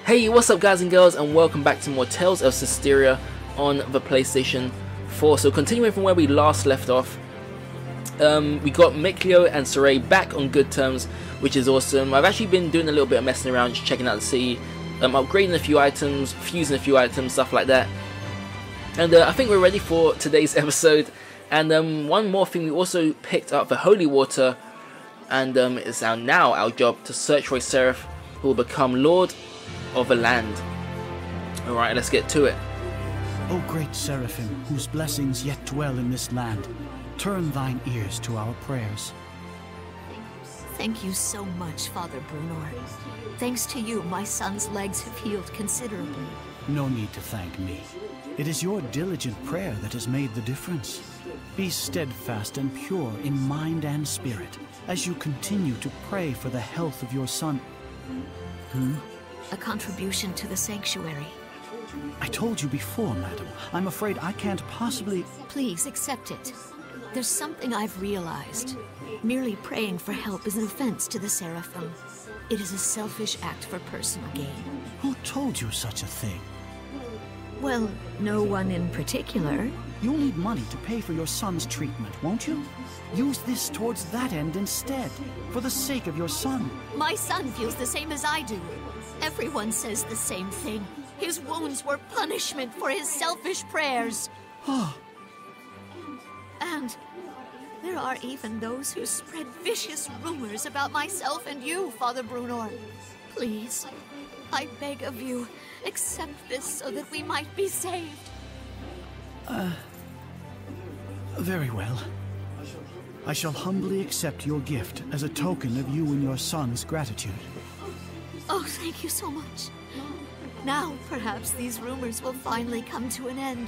Hey, what's up guys and girls, and welcome back to more Tales of Zestiria on the PlayStation 4. So continuing from where we last left off, we got Mikleo and Saray back on good terms, which is awesome. I've actually been doing a little bit of messing around, just checking out the city, upgrading a few items, fusing a few items, stuff like that. And I think we're ready for today's episode. And one more thing, we also picked up the holy water, and it's now our job to search for a seraph who will become Lord of the land. Alright, let's get to it. O great Seraphim, whose blessings yet dwell in this land, turn thine ears to our prayers. Thank you so much, Father Brunor. Thanks to you, my son's legs have healed considerably. No need to thank me. It is your diligent prayer that has made the difference. Be steadfast and pure in mind and spirit as you continue to pray for the health of your son. A contribution to the sanctuary. I told you before, madam. I'm afraid I can't possibly... Please accept it. There's something I've realized. Merely praying for help is an offense to the Seraphim. It is a selfish act for personal gain. Who told you such a thing? Well, no one in particular. You'll need money to pay for your son's treatment, won't you? Use this towards that end instead, for the sake of your son. My son feels the same as I do. Everyone says the same thing. His wounds were punishment for his selfish prayers. And there are even those who spread vicious rumors about myself and you, Father Brunor. Please, I beg of you, accept this so that we might be saved. Very well. I shall humbly accept your gift as a token of you and your son's gratitude. Oh, thank you so much. Now, perhaps these rumors will finally come to an end.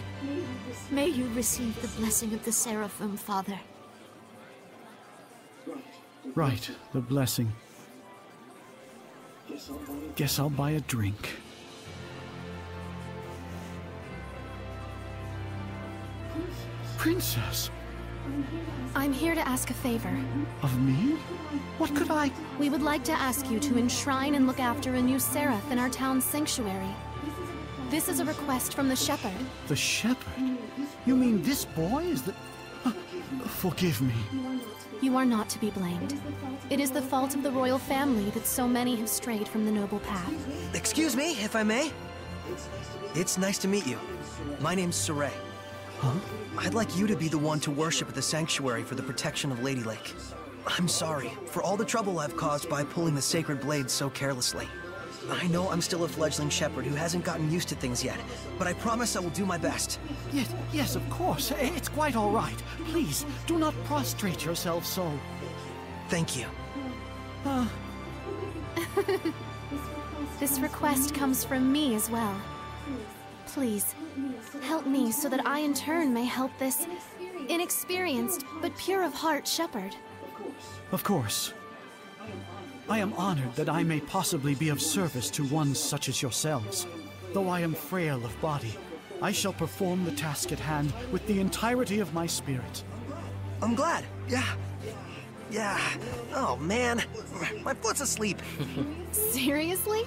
May you receive the blessing of the Seraphim, Father. Right, the blessing. Guess I'll buy a drink. Princess! I'm here to ask a favor. Of me? What could I... We would like to ask you to enshrine and look after a new seraph in our town's sanctuary. This is a request from the shepherd. The shepherd? You mean this boy is the... Forgive me. You are not to be blamed. It is the fault of the royal family that so many have strayed from the noble path. Excuse me, if I may? It's nice to meet you. My name's Saray. Huh? I'd like you to be the one to worship at the sanctuary for the protection of Lady Lake. I'm sorry for all the trouble I've caused by pulling the sacred blade so carelessly. I know I'm still a fledgling shepherd who hasn't gotten used to things yet, but I promise I will do my best. Yes, of course. It's quite all right. Please, do not prostrate yourself so. Thank you. This request comes from me as well. Please, help me so that I in turn may help this inexperienced but pure of heart shepherd. Of course. I am honored that I may possibly be of service to one such as yourselves. Though I am frail of body, I shall perform the task at hand with the entirety of my spirit. I'm glad. Yeah. Oh, man. My foot's asleep. Seriously?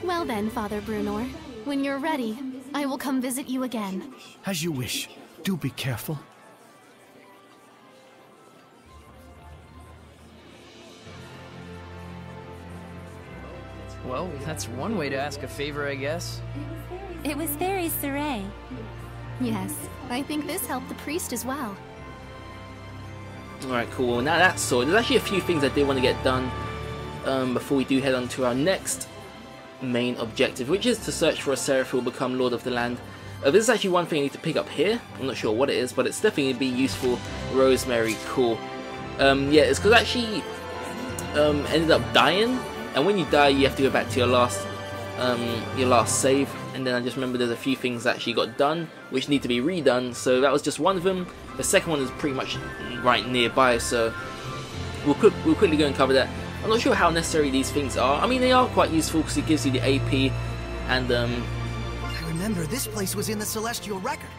Well then, Father Brunor, when you're ready, I will come visit you again. As you wish. Do be careful. Well, that's one way to ask a favor, I guess. It was very Saray. Yes, I think this helped the priest as well. Alright, cool. Now that's sorted. There's actually a few things I did want to get done before we do head on to our next main objective, which is to search for a seraph who will become Lord of the Land. This is actually one thing I need to pick up here. I'm not sure what it is, but it's definitely going to be useful. Rosemary, cool. Yeah, it's because I actually ended up dying, and when you die you have to go back to your last save, and then I just remember there's a few things that actually got done which need to be redone, so that was just one of them. The second one is pretty much right nearby, so we'll quickly go and cover that. I'm not sure how necessary these things are. I mean, they are quite useful because it gives you the AP, and I remember this place was in the Celestial Record.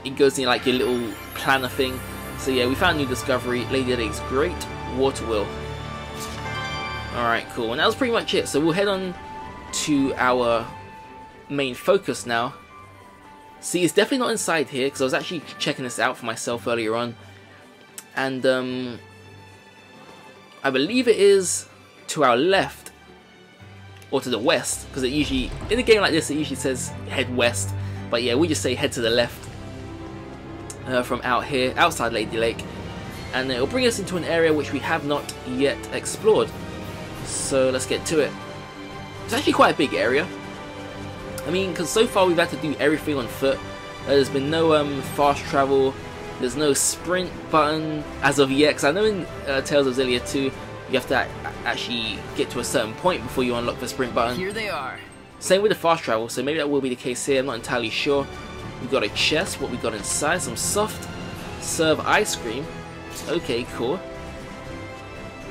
it goes in like your little planner thing. So yeah, we found a new discovery, Lady Lake's Great Water Wheel. Alright, cool. And that was pretty much it. So we'll head on to our main focus now. See, it's definitely not inside here, because I was actually checking this out for myself earlier on. And I believe it is to our left, or to the west, because it usually, in a game like this, it usually says head west. But yeah, we just say head to the left from out here, outside Lady Lake. And it'll bring us into an area which we have not yet explored. So let's get to it. It's actually quite a big area. I mean, because so far we've had to do everything on foot. There's been no fast travel. There's no sprint button as of yet. Because I know in Tales of Zestiria 2, you have to actually get to a certain point before you unlock the sprint button. Here they are. Same with the fast travel, so maybe that will be the case here. I'm not entirely sure. We've got a chest. What we got inside? Some soft serve ice cream. Okay, cool.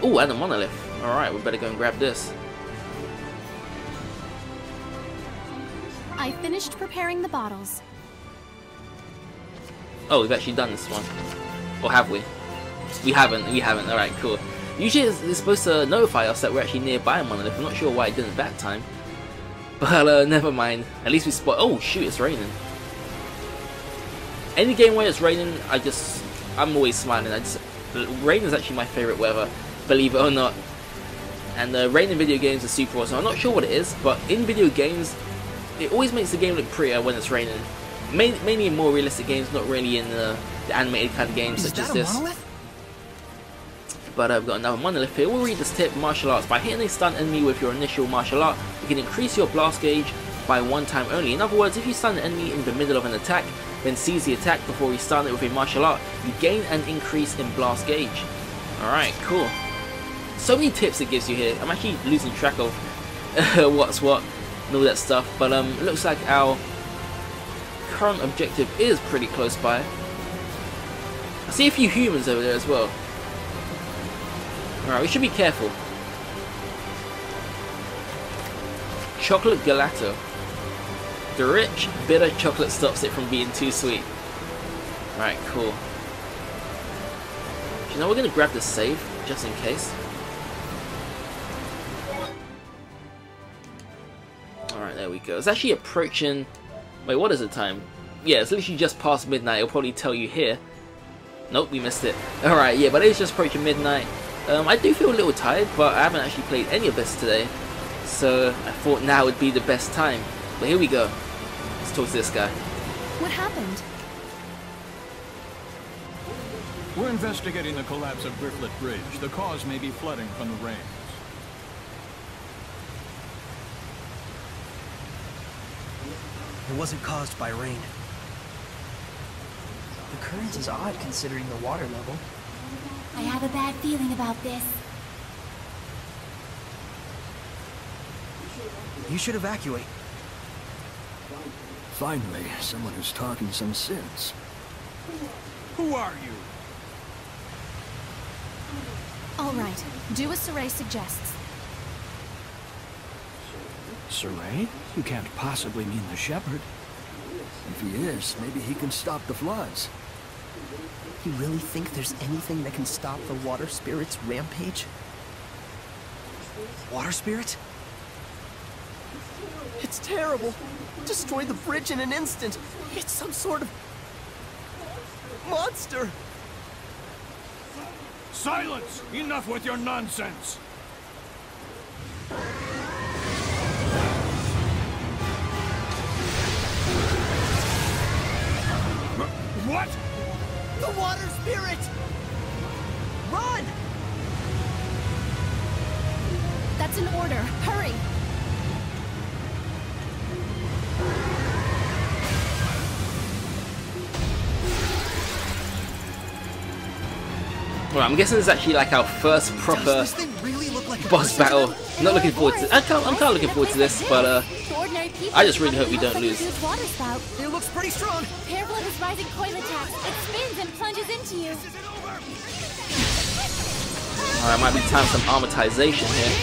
Oh, and a monolith. Alright, we better go and grab this. I finished preparing the bottles. Oh, we've actually done this one. Or have we? We haven't. Alright, cool. Usually it's supposed to notify us that we're actually nearby a monolith. I'm not sure why it didn't that time. But never mind. At least we spot. Oh shoot, it's raining. Any game where it's raining, I'm always smiling. Rain is actually my favourite weather, believe it or not. And rain in video games is super awesome. I'm not sure what it is, but in video games, it always makes the game look prettier when it's raining. Mainly in more realistic games, not really in the animated kind of games such as this. Monolith? But I've got another monolith here. We'll read this tip. Martial arts. By hitting a stun enemy with your initial martial art, you can increase your blast gauge by 1 time only. In other words, if you stun an enemy in the middle of an attack, then seize the attack before you stun it with a martial art, you gain an increase in blast gauge. Alright, cool. So many tips it gives you here. I'm actually losing track of what's what and all that stuff. But it looks like our current objective is pretty close by. I see a few humans over there as well. Alright, we should be careful. Chocolate gelato. The rich, bitter chocolate stops it from being too sweet. Alright, cool. You know, we're going to grab the save, just in case. Alright, there we go. It's actually approaching... Wait, what is the time? Yeah, it's literally just past midnight. It'll probably tell you here. Nope, we missed it. Alright, yeah, but it's just approaching midnight. I do feel a little tired, but I haven't actually played any of this today. So I thought now would be the best time. But here we go. Let's talk to this guy. What happened? We're investigating the collapse of Bricklet Bridge. The cause may be flooding from the rains. It wasn't caused by rain. The current is odd considering the water level. I have a bad feeling about this. You should evacuate. Finally, someone who's talking some sense. Who are you? All right, do as Saray suggests. Saray? You can't possibly mean the shepherd. If he is, maybe he can stop the floods. You really think there's anything that can stop the water spirit's rampage? Water spirit? It's terrible. Destroyed the bridge in an instant. It's some sort of monster. Silence! Enough with your nonsense! What? The water spirit! Run! That's an order. Hurry! Well, I'm guessing this is actually like our first proper Does this thing really look like a boss battle. I'm not looking forward to. I'm kind of looking forward to this, but I just really hope we don't lose. It looks pretty strong. Careful of his rising coil attacks. It spins and plunges into you. Alright, might be time for some armatization here.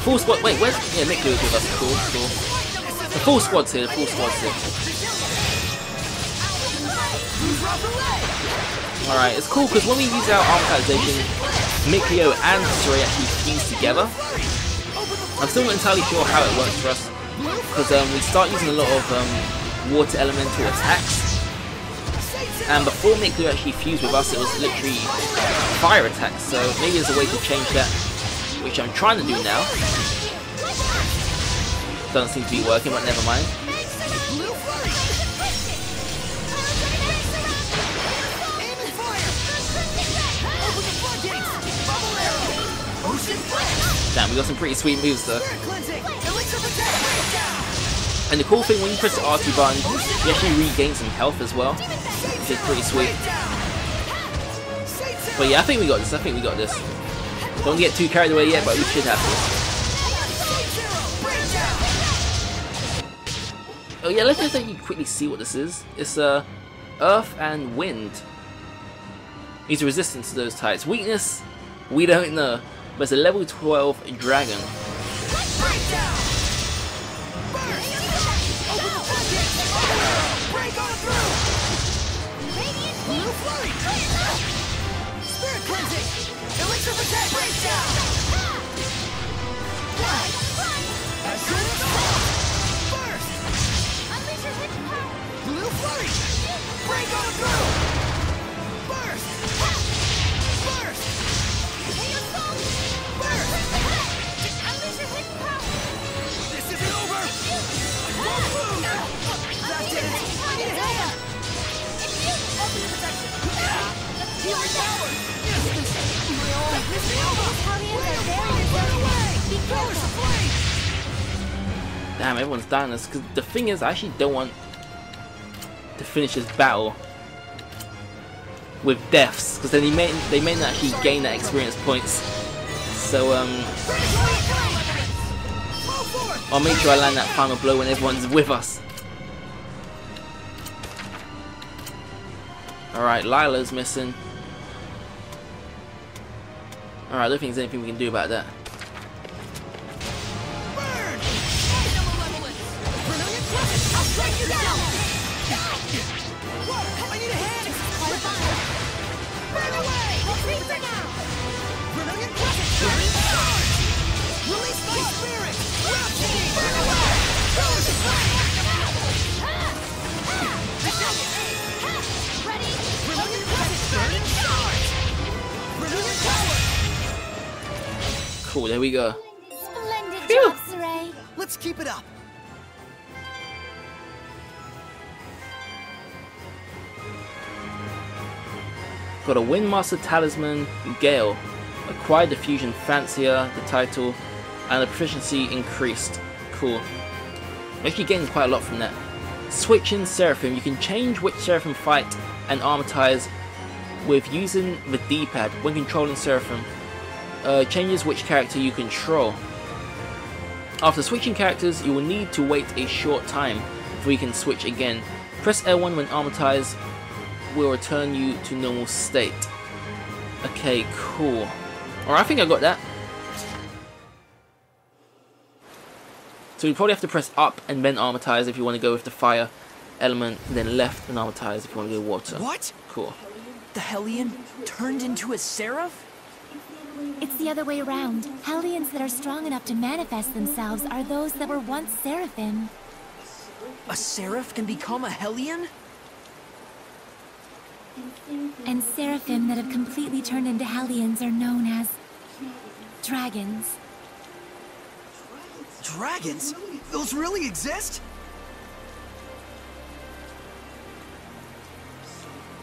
Full squad. Wait, where's? Yeah, Mick Lewis with us. Cool, cool. The full squad's here. The full squad's here. Alright, it's cool because when we use our armatization, Mikleo and Zestiria actually fuse together. I'm still not entirely sure how it works for us, because we start using a lot of water elemental attacks, and before Mikleo actually fused with us, it was literally fire attacks, so maybe there's a way to change that, which I'm trying to do now. Doesn't seem to be working, but never mind. Damn, we got some pretty sweet moves though. And the cool thing, when you press the R2 button, you actually regain some health as well, which is pretty sweet. But yeah, I think we got this. Don't get too carried away yet, but we should have this. Oh yeah, let's just actually quickly see what this is. It's Earth and Wind. Needs a resistance to those types. Weakness, we don't know. But it's a level 12 dragon. Damn, everyone's dying this, because the thing is, I actually don't want to finish this battle with deaths, because then they may not actually gain that experience points. So I'll make sure I land that final blow when everyone's with us. Alright, Lila's missing. Alright, I don't think there's anything we can do about that. Cool, there we go. Splendid job, Saray. Let's keep it up. Got a Windmaster Talisman, Gale. Acquired the fusion fancier, the title, and the proficiency increased. Cool. I'm actually getting quite a lot from that. Switching Seraphim. You can change which Seraphim fight and armatize with using the D-pad when controlling Seraphim. Changes which character you control. After switching characters, you will need to wait a short time before you can switch again. Press L1 when armatized will return you to normal state. Okay, cool. Alright, I think I got that. So you probably have to press up and then armatize if you want to go with the fire element, and then left and armatize if you want to go water. What? Cool. The Hellion turned into a seraph? It's the other way around. Hellions that are strong enough to manifest themselves are those that were once Seraphim. A seraph can become a Hellion? And Seraphim that have completely turned into Hellions are known as dragons. Dragons? Those really exist?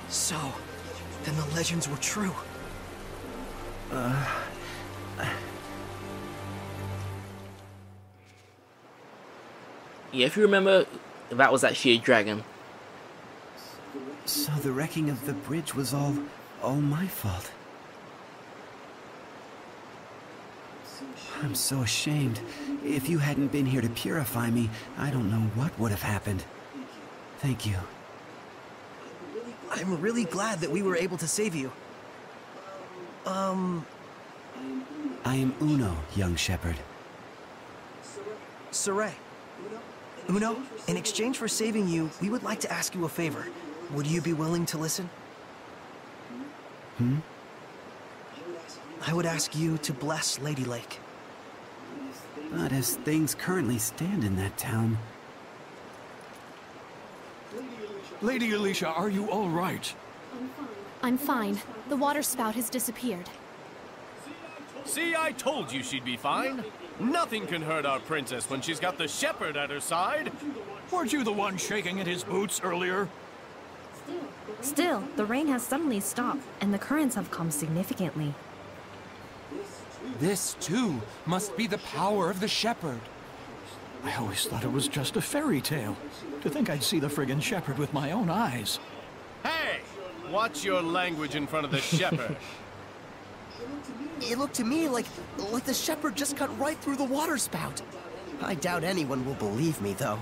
So, then the legends were true. Yeah, if you remember, that was actually a dragon. So the wrecking of the bridge was all my fault. I'm so ashamed. If you hadn't been here to purify me, I don't know what would have happened. Thank you. I'm really glad that we were able to save you. I am Uno, young shepherd. Saray. Uno, in exchange for saving you, we would like to ask you a favor. Would you be willing to listen? I would ask you to bless Lady Lake. But as things currently stand in that town... Lady Alicia, are you all right? I'm fine. The water spout has disappeared. See, I told you she'd be fine. Nothing can hurt our princess when she's got the shepherd at her side. Weren't you the one shaking at his boots earlier? Still, the rain has suddenly stopped, and the currents have calmed significantly. This, too, must be the power of the shepherd. I always thought it was just a fairy tale. To think I'd see the friggin' shepherd with my own eyes. Hey! Watch your language in front of the shepherd. It looked to me like the shepherd just cut right through the water spout. I doubt anyone will believe me, though.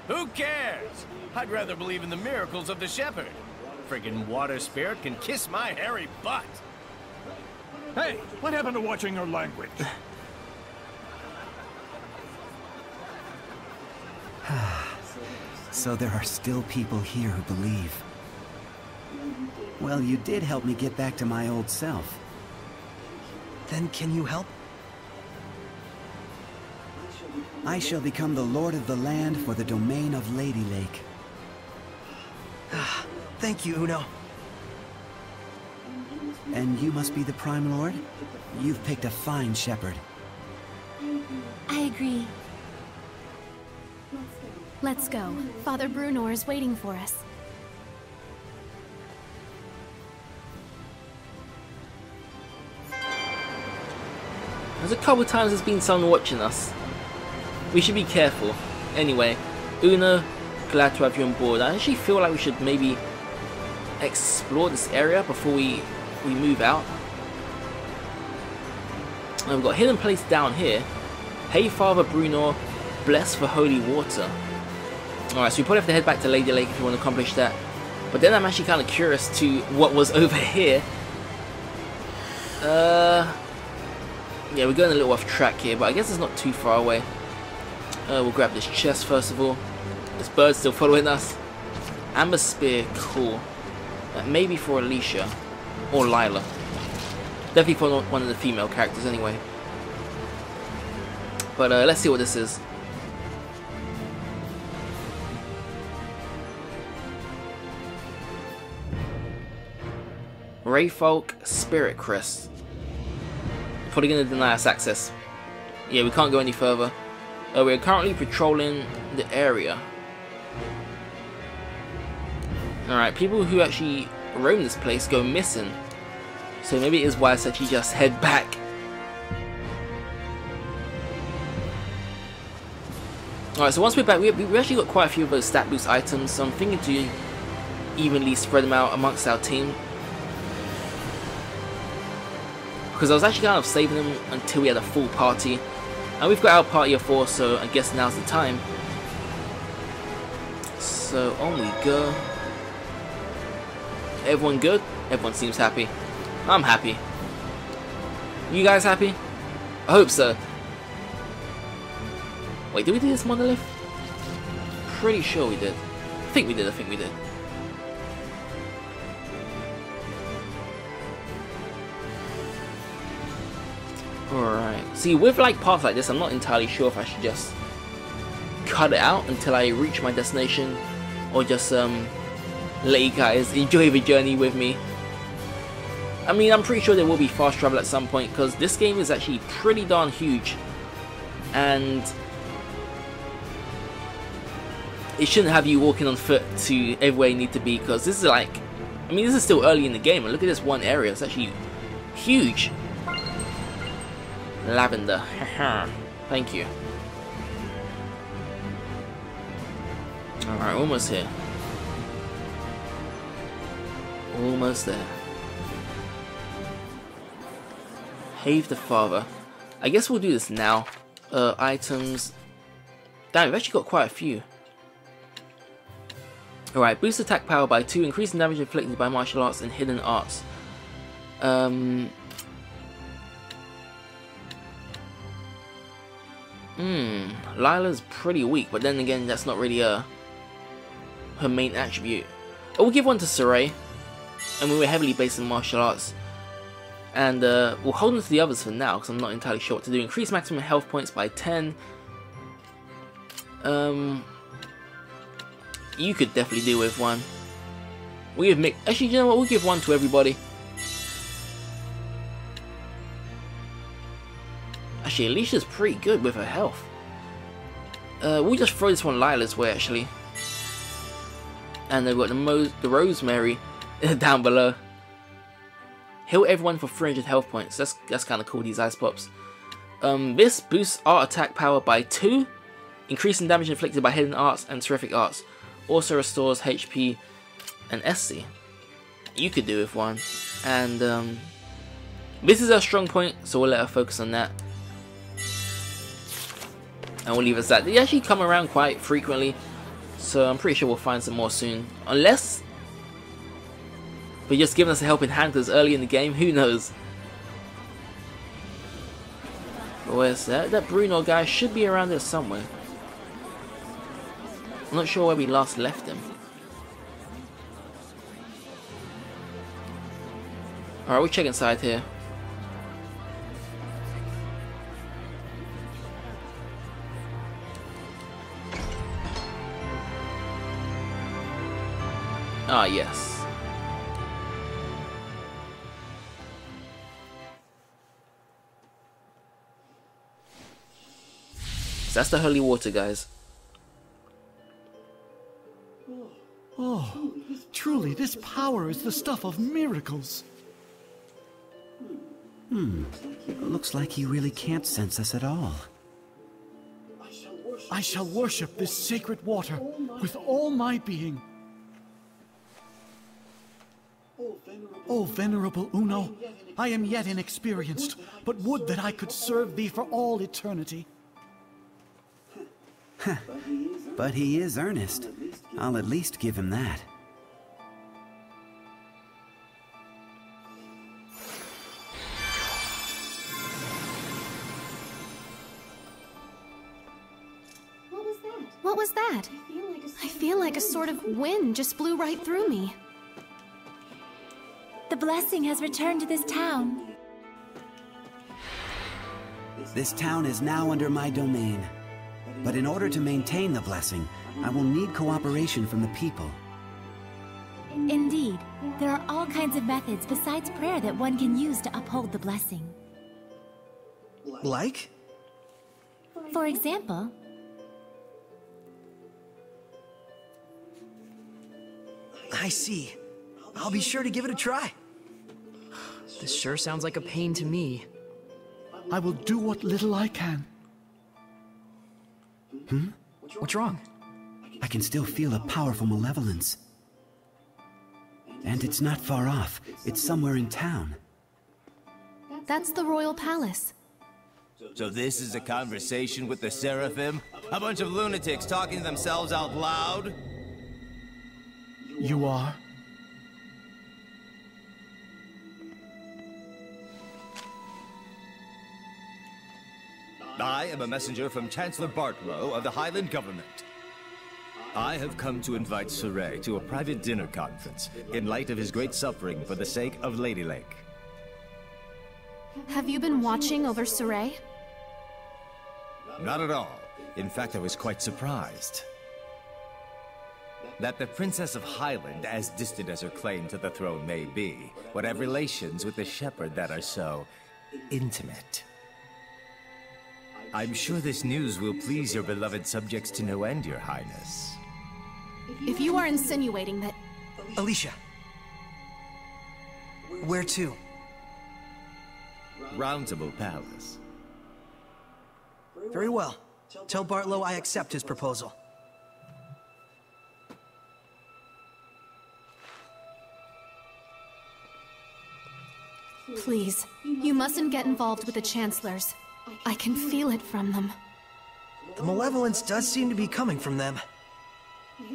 Who cares? I'd rather believe in the miracles of the shepherd. Friggin' water spirit can kiss my hairy butt. Hey, what happened to watching your language? So there are still people here who believe. Well, you did help me get back to my old self. Then can you help? I shall become the Lord of the Land for the domain of Lady Lake. Thank you, Uno. And you must be the Prime Lord? You've picked a fine shepherd. I agree. Let's go. Father Brunor is waiting for us. There's a couple times there's been someone watching us. We should be careful. Anyway, Uno, glad to have you on board. I actually feel like we should maybe explore this area before we move out. And we've got a hidden place down here. Hey Father Brunor, bless for holy water. Alright, so we probably have to head back to Lady Lake if we want to accomplish that. But then I'm actually kind of curious to what was over here. Yeah, we're going a little off track here, but I guess it's not too far away. We'll grab this chest first of all. This bird's still following us. Amber Spear, cool. Maybe for Alicia. Or Lila. Definitely for one of the female characters anyway. But let's see what this is. Rayfolk Spirit Crest. Probably going to deny us access. Yeah, we can't go any further. We're currently patrolling the area. Alright, people who actually roam this place go missing. So maybe it is wise to actually just head back. Alright, so once we're back, we actually got quite a few of those stat boost items. So I'm thinking to evenly spread them out amongst our team. Because I was actually kind of saving them until we had a full party. And we've got our party of 4, so I guess now's the time. So on we go. Everyone good? Everyone seems happy. I'm happy. You guys happy? I hope so. Wait, did we do this monolith? Pretty sure we did. I think we did. Alright. See, with like paths like this, I'm not entirely sure if I should just cut it out until I reach my destination, or just let you guys enjoy the journey with me. I mean, I'm pretty sure there will be fast travel at some point, because this game is actually pretty darn huge, and it shouldn't have you walking on foot to everywhere you need to be, because this is like, I mean, this is still early in the game, and look at this one area, it's actually huge. Lavender. Thank you. Alright, almost here. Almost there. Have the Father. I guess we'll do this now. Items. Damn, we've actually got quite a few. Alright, boost attack power by 2, increase the damage inflicted by martial arts and hidden arts. Lila's pretty weak, but then again, that's not really her main attribute. we'll give one to Saray. And we were heavily based in martial arts. And we'll hold on to the others for now, because I'm not entirely sure what to do. Increase maximum health points by 10. You could definitely do with one. We'll give Mick. Actually, you know what? We'll give one to everybody. Actually, Alicia's pretty good with her health. We'll just throw this one Lila's way, actually. And they've got the Rosemary down below. Heal everyone for 300 health points. That's kind of cool, these ice pops. This boosts art attack power by 2, increasing damage inflicted by hidden arts and terrific arts. Also restores HP and SC. You could do with one. And this is our strong point, so we'll let her focus on that. And we'll leave it at that. They actually come around quite frequently, so I'm pretty sure we'll find some more soon. Unless they're just giving us a helping hand because early in the game, who knows? But where's that? That Bruno guy should be around there somewhere. I'm not sure where we last left him. Alright, we'll check inside here. Ah, yes. So that's the holy water, guys. Oh, truly, this power is the stuff of miracles. Looks like he really can't sense us at all. I shall worship this sacred water with all my being. O venerable Uno, I am yet inexperienced, but would that I could serve thee for all eternity. But he is earnest. I'll at least give him that. What was that? I feel like a sort of wind just blew right through me. The blessing has returned to this town. This town is now under my domain. But in order to maintain the blessing, I will need cooperation from the people. Indeed, there are all kinds of methods besides prayer that one can use to uphold the blessing. Like? For example, I see. I'll be sure to give it a try. This sure sounds like a pain to me. I will do what little I can. What's wrong? I can still feel a powerful malevolence. And it's not far off. It's somewhere in town. That's the royal palace. So this is a conversation with the Seraphim? A bunch of lunatics talking to themselves out loud? You are? I am a messenger from Chancellor Bartlow of the Highland government. I have come to invite Saray to a private dinner conference in light of his great suffering for the sake of Lady Lake. Have you been watching over Saray? Not at all. In fact, I was quite surprised that the Princess of Highland, as distant as her claim to the throne may be, would have relations with the shepherd that are so intimate. I'm sure this news will please your beloved subjects to no end, Your Highness. If you are insinuating that... Alicia. Where to? Roundtable Palace. Very well. Tell Bartlow I accept his proposal. Please, you mustn't get involved with the Chancellors. I can feel it from them. The malevolence does seem to be coming from them.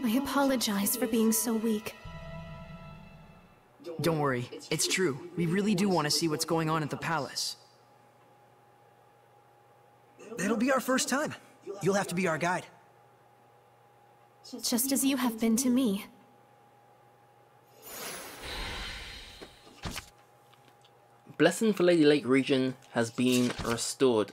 I apologize for being so weak. Don't worry, it's true. We really do want to see what's going on at the palace. It'll be our first time. You'll have to be our guide. Just as you have been to me. Blessing for Lady Lake region has been restored.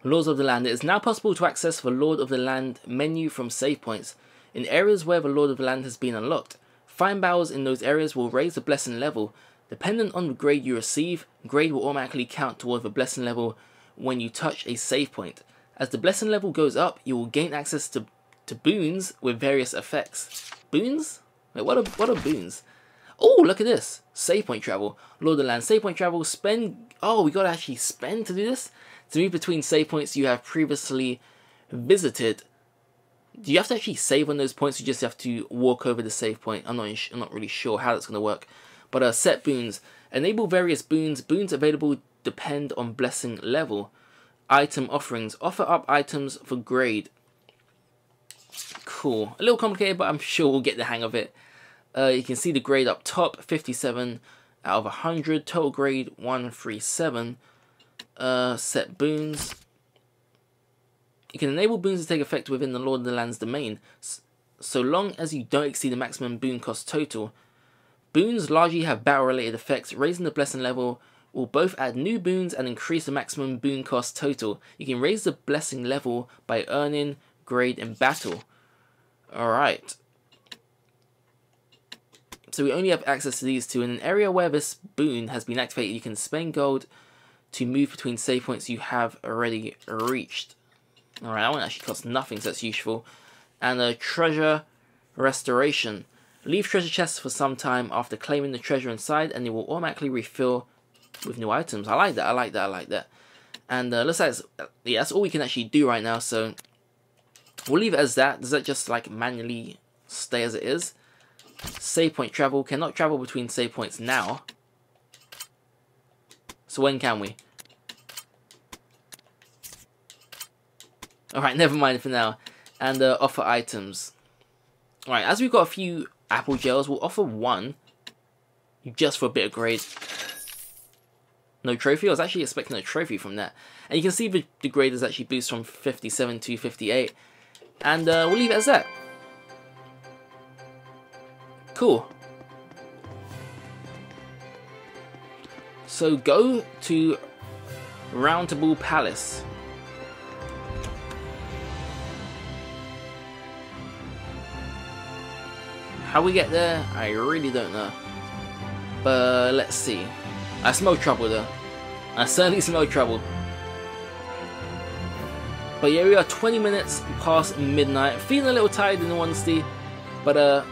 Laws of the Land. It is now possible to access the Lord of the Land menu from save points in areas where the Lord of the Land has been unlocked. Find battles in those areas will raise the blessing level. Dependent on the grade you receive, grade will automatically count toward the blessing level when you touch a save point. As the blessing level goes up, you will gain access to boons with various effects. Boons? Wait, what are boons? Oh, look at this. Save point travel. Lord of the Land. Save point travel. Spend. Oh, we gotta actually spend to do this? To move between save points you have previously visited. Do you have to actually save on those points? You just have to walk over the save point. I'm not really sure how that's gonna work. But set boons. Enable various boons. Boons available depend on blessing level. Item offerings. Offer up items for grade. Cool. A little complicated, but I'm sure we'll get the hang of it. You can see the grade up top, 57 out of 100. Total grade 137. Set boons. You can enable boons to take effect within the Lord of the Land's domain, so long as you don't exceed the maximum boon cost total. Boons largely have battle-related effects. Raising the blessing level will both add new boons and increase the maximum boon cost total. You can raise the blessing level by earning grade in battle. Alright. So we only have access to these two. In an area where this boon has been activated, you can spend gold to move between save points you have already reached. Alright, that one actually costs nothing, so that's useful. And a treasure restoration. Leave treasure chests for some time after claiming the treasure inside, and it will automatically refill with new items. I like that, I like that, I like that. And looks like that's all we can actually do right now, so we'll leave it as that. Does that just like manually stay as it is? Save point travel. Cannot travel between save points now. So when can we? Alright, never mind for now. And offer items. Alright, as we've got a few apple gels, we'll offer one. Just for a bit of grade. No trophy? I was actually expecting a trophy from that. And you can see the grade is actually boosted from 57 to 58. And we'll leave it as that. Cool. So go to Roundtable Palace. How we get there, I really don't know. But let's see. I smell trouble though. I certainly smell trouble. But yeah, we are 20 minutes past midnight. Feeling a little tired in all honesty. But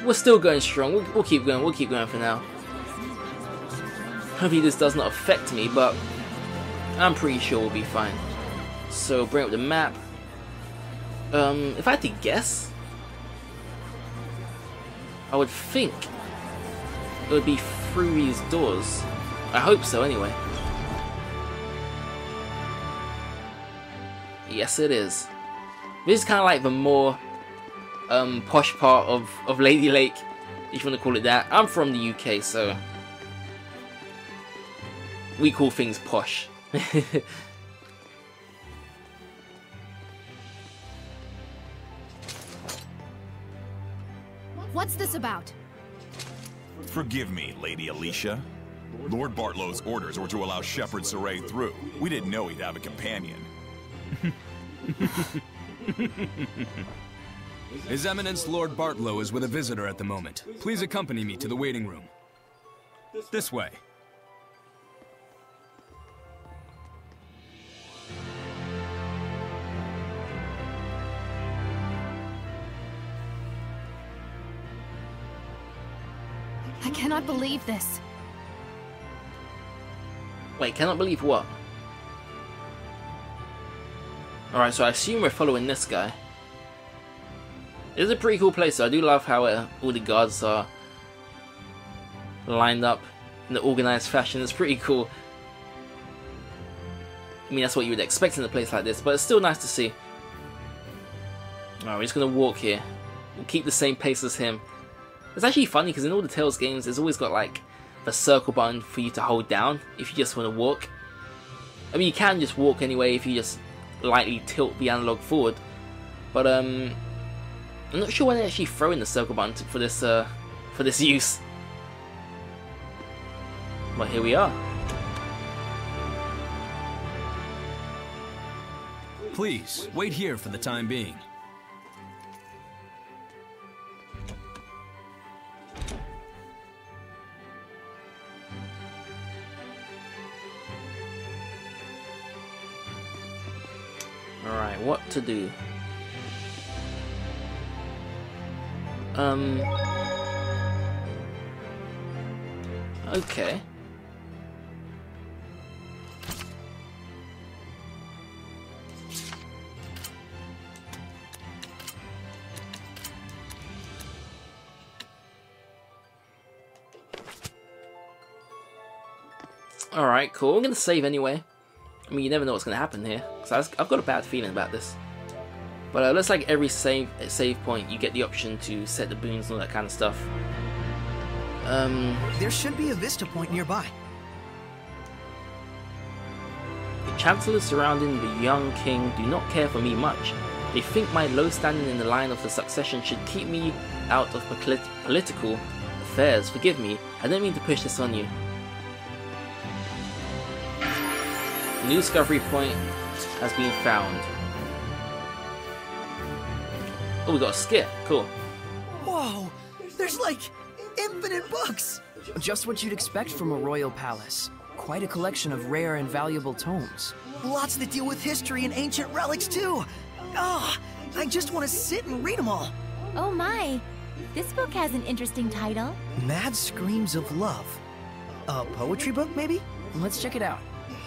we're still going strong. We'll keep going. We'll keep going for now. Hopefully this does not affect me, but I'm pretty sure we'll be fine. So bring up the map. If I had to guess, I would think it would be through these doors. I hope so anyway. Yes it is. This is kind of like the more posh part of Lady Lake, if you want to call it that. I'm from the UK, so we call things posh. What's this about? Forgive me, Lady Alicia. Lord Bartlow's orders were to allow Shepherd Saray through. We didn't know he'd have a companion. His Eminence Lord Bartlow is with a visitor at the moment. Please accompany me to the waiting room. This way. I cannot believe this. Wait, cannot believe what? Alright, so I assume we're following this guy. It's a pretty cool place, so I do love how all the guards are lined up in an organized fashion. It's pretty cool. I mean, that's what you would expect in a place like this, but it's still nice to see. Alright, we're just gonna walk here. We'll keep the same pace as him. It's actually funny because in all the Tales games, there's always got like the circle button for you to hold down if you just want to walk. I mean, you can just walk anyway if you just lightly tilt the analog forward. But I'm not sure why they actually throw in the circle button for this use. Well, here we are. Please, wait here for the time being. Alright, what to do? Okay. Alright, cool. I'm gonna save anyway. I mean, you never know what's gonna happen here. So I've got a bad feeling about this. But it looks like every save point, you get the option to set the boons and all that kind of stuff. There should be a vista point nearby. The chancellors surrounding the young king do not care for me much. They think my low standing in the line of the succession should keep me out of political affairs. Forgive me, I don't mean to push this on you. A new discovery point has been found. Oh, we got a skip. Cool. Whoa! There's like infinite books! Just what you'd expect from a royal palace. Quite a collection of rare and valuable tomes. Lots that deal with history and ancient relics too! Ah, I just want to sit and read them all! Oh my! This book has an interesting title. Mad Screams of Love. A poetry book, maybe? Let's check it out.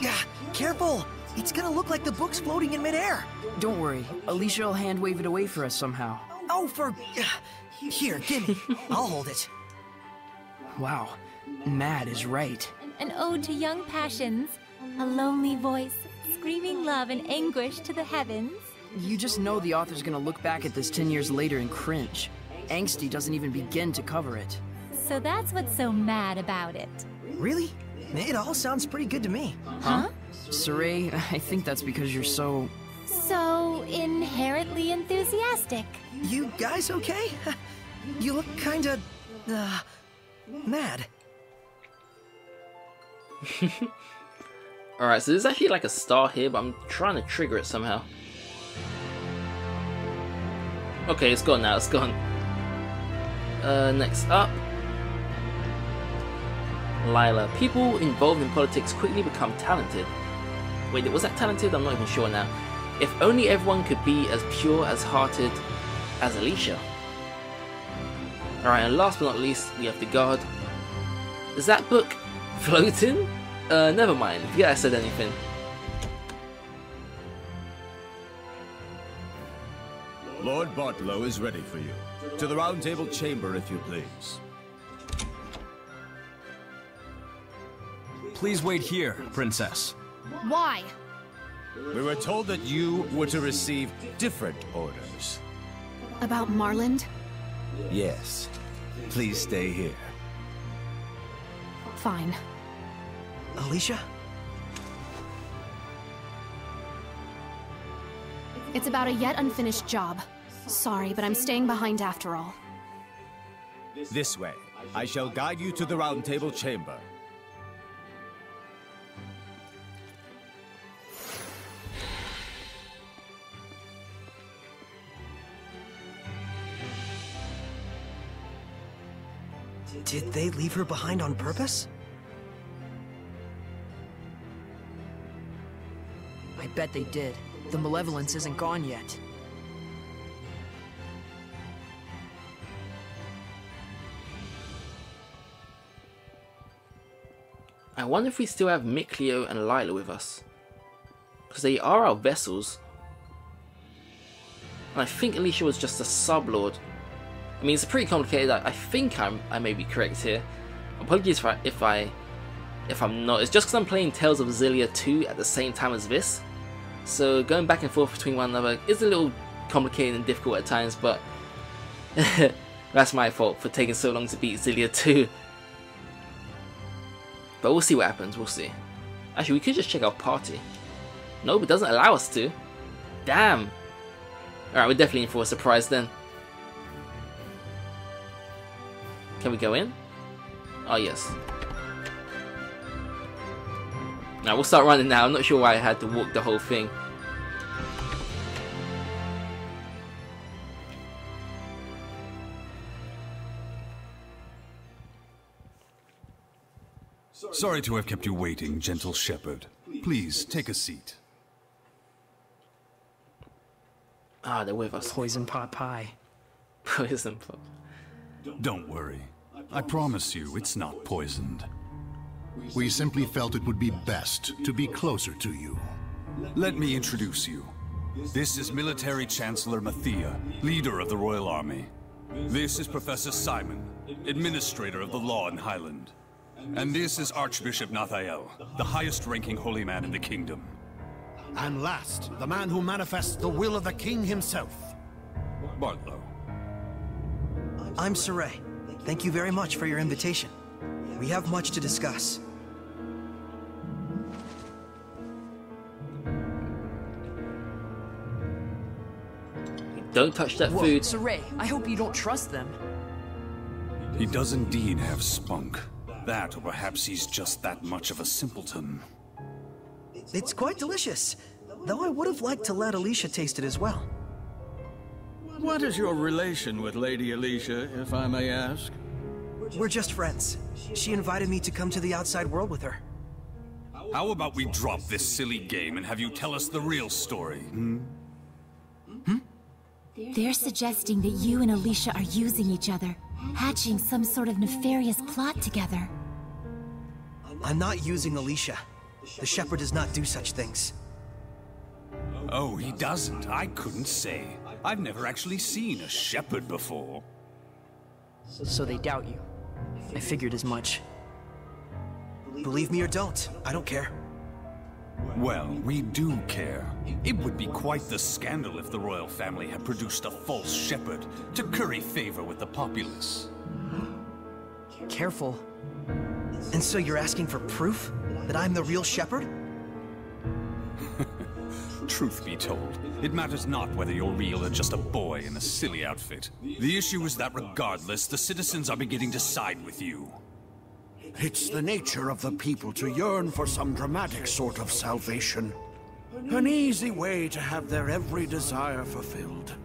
Yeah, careful! It's gonna look like the book's floating in midair! Don't worry, Alicia will hand wave it away for us somehow. Oh, here, gimme. I'll hold it. Wow, Mad is right. An ode to young passions. A lonely voice, screaming love and anguish to the heavens. You just know the author's gonna look back at this 10 years later and cringe. Angsty doesn't even begin to cover it. So that's what's so mad about it. Really? It all sounds pretty good to me. Huh? Saray, I think that's because you're so inherently enthusiastic. You guys okay? You look kinda... mad. Alright, so there's actually like a star here, but I'm trying to trigger it somehow. Okay, it's gone now, it's gone. Next up. Lila. People involved in politics quickly become talented. Wait, was that talented? I'm not even sure now. If only everyone could be as pure as hearted as Alicia. Alright, and last but not least, we have the guard. Is that book floating? Never mind. Forget I said anything. Lord Bartlow is ready for you. To the Round Table chamber, if you please. Please wait here, Princess. Why? We were told that you were to receive different orders. About Marland? Yes. Please stay here. Fine. Alicia? It's about a yet unfinished job. Sorry, but I'm staying behind after all. This way. I shall guide you to the Round Table chamber. Did they leave her behind on purpose? I bet they did. The malevolence isn't gone yet. I wonder if we still have Mikleo and Lila with us. Because they are our vessels. And I think Alicia was just a sublord. I mean, it's pretty complicated. I think I may be correct here. Apologies if I'm not. It's just because I'm playing Tales of Zestiria 2 at the same time as this. So going back and forth between one another is a little complicated and difficult at times, but that's my fault for taking so long to beat Zestiria 2. But we'll see what happens, we'll see. Actually, we could just check our party. Nope, it doesn't allow us to. Damn. Alright, we're definitely in for a surprise then. Can we go in? Oh, yes. Now we'll start running now. I'm not sure why I had to walk the whole thing. Sorry to have kept you waiting, gentle shepherd. Please, take a seat. Ah, they're with us. Poison pot pie. Poison pot. Don't worry. I promise you, it's not poisoned. We simply felt it would be best to be closer to you. Let me introduce you. This is Military Chancellor Mathia, leader of the Royal Army. This is Professor Simon, administrator of the law in Highland. And this is Archbishop Nathael, the highest-ranking holy man in the kingdom. And last, the man who manifests the will of the king himself. Bartlow. I'm Saray. Thank you very much for your invitation. We have much to discuss. Don't touch that Whoa, food. Saray, I hope you don't trust them. He does indeed have spunk. That, or perhaps he's just that much of a simpleton. It's quite delicious, though I would have liked to let Alicia taste it as well. What is your relation with Lady Alicia, if I may ask? We're just friends. She invited me to come to the outside world with her. How about we drop this silly game and have you tell us the real story, They're suggesting that you and Alicia are using each other, hatching some sort of nefarious plot together. I'm not using Alicia. The shepherd does not do such things. Oh, he doesn't? I couldn't say. I've never actually seen a shepherd before. So they doubt you. I figured as much. Believe me or don't, I don't care. Well, we do care. It would be quite the scandal if the royal family had produced a false shepherd to curry favor with the populace. Careful. And so you're asking for proof that I'm the real shepherd? Truth be told, it matters not whether you're real or just a boy in a silly outfit. The issue is that regardless, the citizens are beginning to side with you. It's the nature of the people to yearn for some dramatic sort of salvation. An easy way to have their every desire fulfilled.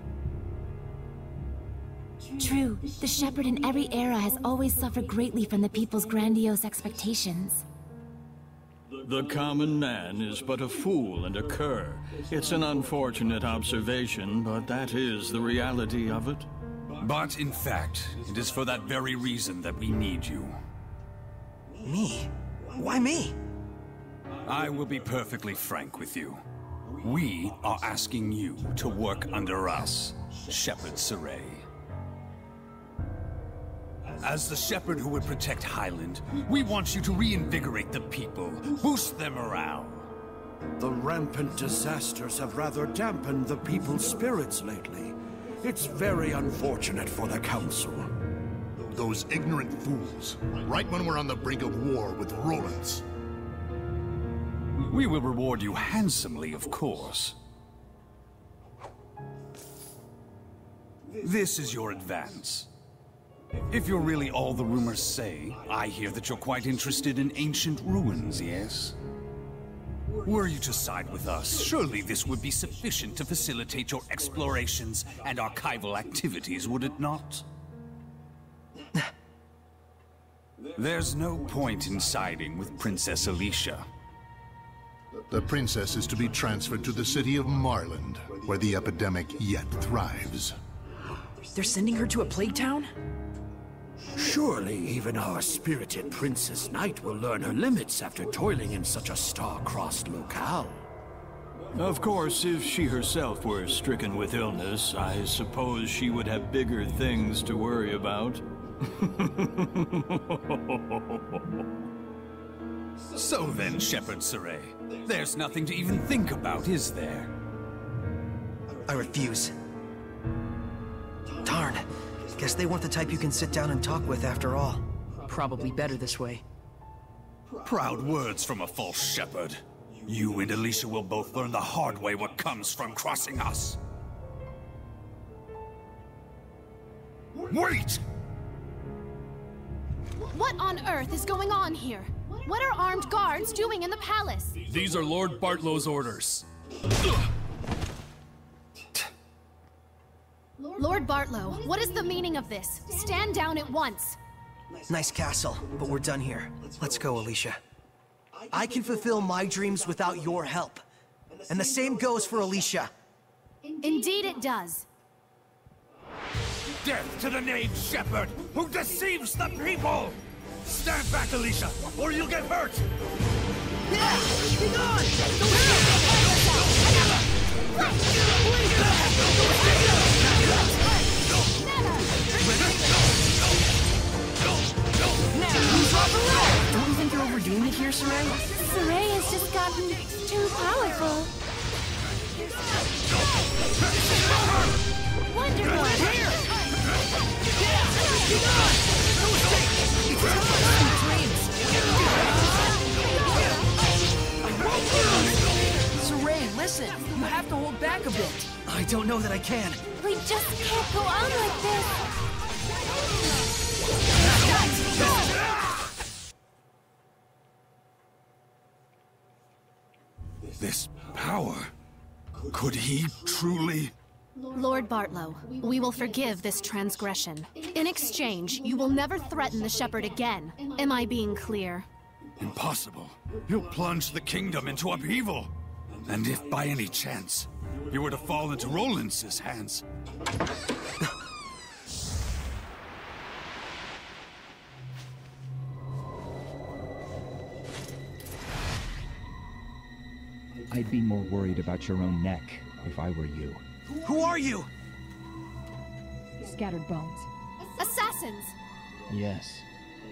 True, the shepherd in every era has always suffered greatly from the people's grandiose expectations. The common man is but a fool and a cur. It's an unfortunate observation, but that is the reality of it. But in fact, it is for that very reason that we need you. Me? Why me? I will be perfectly frank with you. We are asking you to work under us, Shepherd Saray. As the shepherd who would protect Highland, we want you to reinvigorate the people, boost their morale. The rampant disasters have rather dampened the people's spirits lately. It's very unfortunate for the Council. Those ignorant fools, right when we're on the brink of war with Roland's. We will reward you handsomely, of course. This is your advance. If you're really all the rumors say, I hear that you're quite interested in ancient ruins, yes? Were you to side with us, surely this would be sufficient to facilitate your explorations and archival activities, would it not? There's no point in siding with Princess Alicia. The princess is to be transferred to the city of Marland, where the epidemic yet thrives. They're sending her to a plague town? Surely even our spirited Princess Knight will learn her limits after toiling in such a star-crossed locale. Of course, if she herself were stricken with illness, I suppose she would have bigger things to worry about. So then, Shepherd Saray, there's nothing to even think about, is there? I refuse. Darn. Guess they weren't the type you can sit down and talk with after all. Probably better this way. Proud words from a false shepherd. You and Alicia will both learn the hard way what comes from crossing us. Wait! What on earth is going on here? What are armed guards doing in the palace? These are Lord Bartlow's orders. Lord Bartlow, what is the meaning of this? Stand down at once. Nice castle, but we're done here. Let's go, Alicia. I can fulfill my dreams without your help. And the same goes for Alicia. Indeed it does. Death to the knave shepherd who deceives the people! Stand back, Alicia, or you'll get hurt! Don't you think you're overdoing it here, Saray? Saray has just gotten too powerful. Wonderful! Saray, listen! You have to hold back a bit. I don't know that I can. We just can't go on like this. This power... Could he truly... Lord Bartlow, we will forgive this transgression. In exchange, you will never threaten the shepherd again. Am I being clear? Impossible. He'll plunge the kingdom into upheaval. And if by any chance he were to fall into Rollins' hands... I'd be more worried about your own neck if I were you. Who are you? Scattered bones. Assassins! Yes.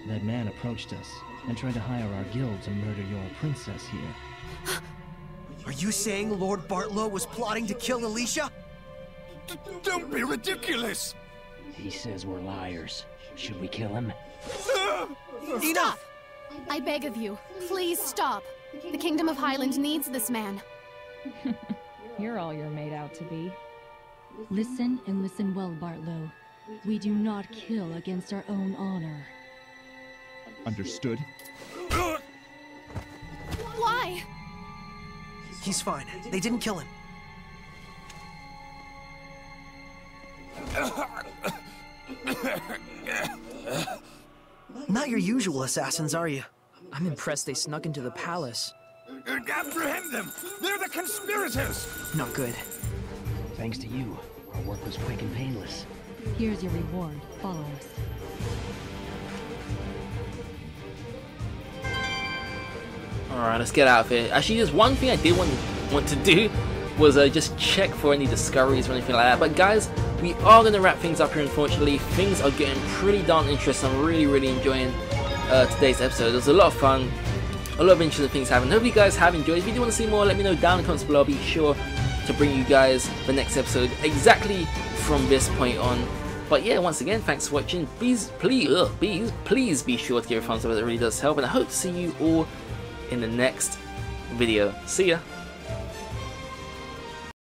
That man approached us and tried to hire our guild to murder your princess here. Are you saying Lord Bartlow was plotting to kill Alicia? Don't be ridiculous! He says we're liars. Should we kill him? Stop! I beg of you, please stop. The Kingdom of Highland needs this man. You're all you're made out to be. Listen and listen well, Bartlow. We do not kill against our own honor. Understood? Why? He's fine. They didn't kill him. Not your usual assassins, are you? I'm impressed they snuck into the palace. Apprehend them! They're the conspirators! Not good. Thanks to you, our work was quick and painless. Here's your reward. Follow us. Alright, let's get out of here. Actually, there's one thing I did want to do was just check for any discoveries or anything like that. But guys, we are going to wrap things up here, unfortunately. Things are getting pretty darn interesting. I'm really enjoying today's episode. It was a lot of fun. A lot of interesting things happened. Hope you guys have enjoyed. If you do want to see more, let me know down in the comments below. I'll be sure to bring you guys the next episode exactly from this point on. But yeah, once again, thanks for watching. Please be sure to give a thumbs up. It really does help. And I hope to see you all in the next video. See ya.